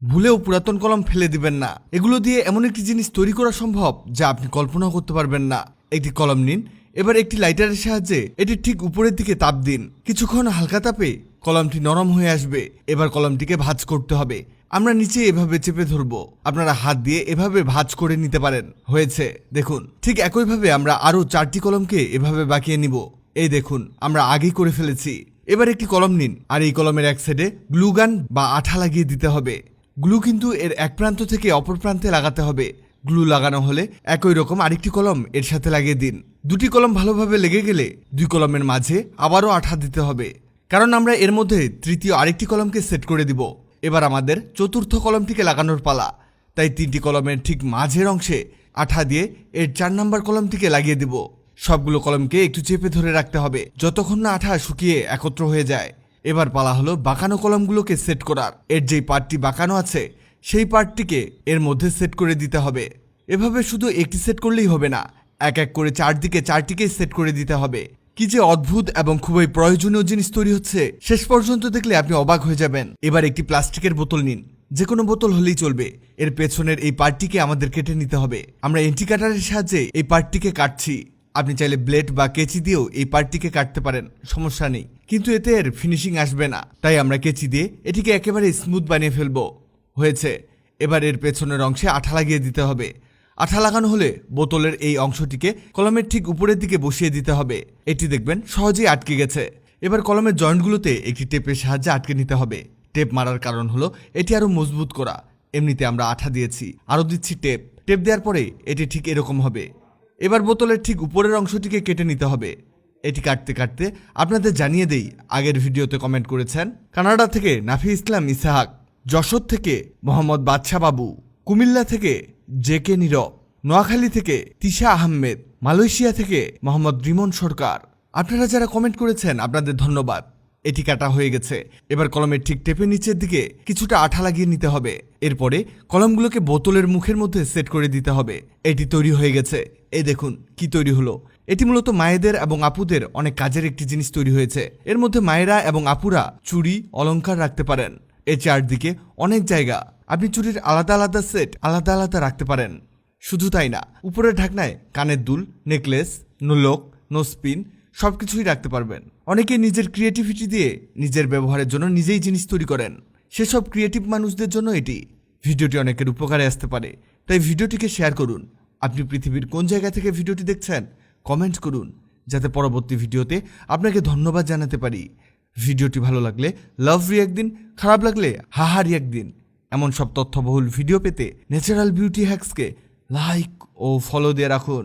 ভুলেও পুরাতন কলম ফেলে দিবেন না। এগুলো দিয়ে এমন একটি জিনিস তৈরি করা সম্ভব যা আপনি কল্পনাও করতে পারবেন না। একটি কলম নিন, এবার একটি লাইটারের সাহায্যে এটি ঠিক উপরের দিকে তাপ দিন। কিছুক্ষণ হালকা তাপে কলমটি নরম হয়ে আসবে। এবার কলমটিকে ভাঁজ করতে হবে। আমরা নিচে এভাবে চেপে ধরবো, আপনারা হাত দিয়ে এভাবে ভাঁজ করে নিতে পারেন। হয়েছে, দেখুন। ঠিক একইভাবে আমরা আরো 4টি কলমকে এভাবে বাঁকিয়ে নিব। এই দেখুন, আমরা আগেই করে ফেলেছি। এবার একটি কলম নিন, আর এই কলমের এক সাইডে গ্লু গান বা আঠা লাগিয়ে দিতে হবে। গ্লু কিন্তু এর এক প্রান্ত থেকে অপর প্রান্তে লাগাতে হবে। গ্লু লাগানো হলে একই রকম আরেকটি কলম এর সাথে লাগিয়ে দিন। দুটি কলম ভালোভাবে লেগে গেলে দুই কলমের মাঝে আবারও আঠা দিতে হবে, কারণ আমরা এর মধ্যে তৃতীয় আরেকটি কলমকে সেট করে দিব। এবার আমাদের চতুর্থ কলমটিকে লাগানোর পালা। তাই 3টি কলমের ঠিক মাঝের অংশে আঠা দিয়ে এর 4 নম্বর কলমটিকে লাগিয়ে দিব। সবগুলো কলমকে একটু চেপে ধরে রাখতে হবে যতক্ষণ না আঠা শুকিয়ে একত্র হয়ে যায়। এবার পালা হলো বাঁকানো কলমগুলোকে সেট করার। এর যেই পার্টটি বাঁকানো আছে সেই পার্টটিকে এর মধ্যে সেট করে দিতে হবে। এভাবে শুধু একটি সেট করলেই হবে না, এক এক করে চারদিকে 4টিকেই সেট করে দিতে হবে। কি যে অদ্ভুত এবং খুবই প্রয়োজনীয় জিনিস তৈরি হচ্ছে, শেষ পর্যন্ত দেখলে আপনি অবাক হয়ে যাবেন। এবার একটি প্লাস্টিকের বোতল নিন, যে কোনো বোতল হলেই চলবে। এর পেছনের এই পার্টটিকে আমাদের কেটে নিতে হবে। আমরা এন্টি কাটারের সাহায্যে এই পার্টটিকে কাটছি। আপনি চাইলে ব্লেড বা কেচি দিয়েও এই পার্টটিকে কাটতে পারেন, সমস্যা নেই, কিন্তু এতে এর ফিনিশিং আসবে না। তাই আমরা কেচি দিয়ে এটিকে একেবারে স্মুথ বানিয়ে ফেলবো। হয়েছে, এবার এর পেছনের অংশে আঠা লাগিয়ে দিতে হবে। আঠা লাগানো হলে বোতলের এই অংশটিকে কলমের ঠিক উপরের দিকে বসিয়ে দিতে হবে। এটি দেখবেন সহজেই আটকে গেছে। এবার কলমের জয়েন্টগুলোতে একটি টেপের সাহায্যে আটকে নিতে হবে। টেপ মারার কারণ হলো এটি আরো মজবুত করা। এমনিতে আমরা আঠা দিয়েছি, আরো দিচ্ছি টেপ। টেপ দেওয়ার পরে এটি ঠিক এরকম হবে। এবার বোতলের ঠিক উপরের অংশটিকে কেটে নিতে হবে। এটি কাটতে কাটতে আপনাদের জানিয়ে দেই, আগের ভিডিওতে কমেন্ট করেছেন কানাডা থেকে নাফি ইসলাম ইসাহাক, যশোর থেকে মোহাম্মদ বাদশা বাবু, কুমিল্লা থেকে জেকে নীরব, নোয়াখালী থেকে তিশা আহমেদ, মালয়েশিয়া থেকে মোহাম্মদ রিমন সরকার। আপনারা যারা কমেন্ট করেছেন আপনাদের ধন্যবাদ। এটি কাটা হয়ে গেছে। এবার কলমের ঠিক টেপের নিচের দিকে কিছুটা আঠা লাগিয়ে নিতে হবে। এরপরে কলমগুলোকে বোতলের মুখের মধ্যে সেট করে দিতে হবে। এটি তৈরি হয়ে গেছে। এই দেখুন কি তৈরি হলো। এটি মূলত মায়েদের এবং আপুদের অনেক কাজের একটি জিনিস তৈরি হয়েছে। এর মধ্যে মায়েরা এবং আপুরা চুড়ি অলংকার রাখতে পারেন। এর চারদিকে অনেক জায়গা, আপনি চুড়ির আলাদা আলাদা সেট আলাদা আলাদা রাখতে পারেন। শুধু তাই না, উপরের ঢাকনায় কানের দুল, নেকলেস, নোলক, নোসপিন সবকিছুই রাখতে পারবেন। অনেকে নিজের ক্রিয়েটিভিটি দিয়ে নিজের ব্যবহারের জন্য নিজেই জিনিস তৈরি করেন। সেসব ক্রিয়েটিভ মানুষদের জন্য এটি ভিডিওটি অনেকের উপকারে আসতে পারে। তাই ভিডিওটিকে শেয়ার করুন। আপনি পৃথিবীর কোন জায়গা থেকে ভিডিওটি দেখছেন কমেন্ট করুন, যাতে পরবর্তী ভিডিওতে আপনাকে ধন্যবাদ জানাতে পারি। ভিডিওটি ভালো লাগলে লাভ রিয়াক্ট দিন, খারাপ লাগলে হাহা রিয়াক্ট দিন। এমন সব তথ্যবহুল ভিডিও পেতে ন্যাচারাল বিউটি হ্যাক্সকে লাইক ও ফলো দিয়ে রাখুন।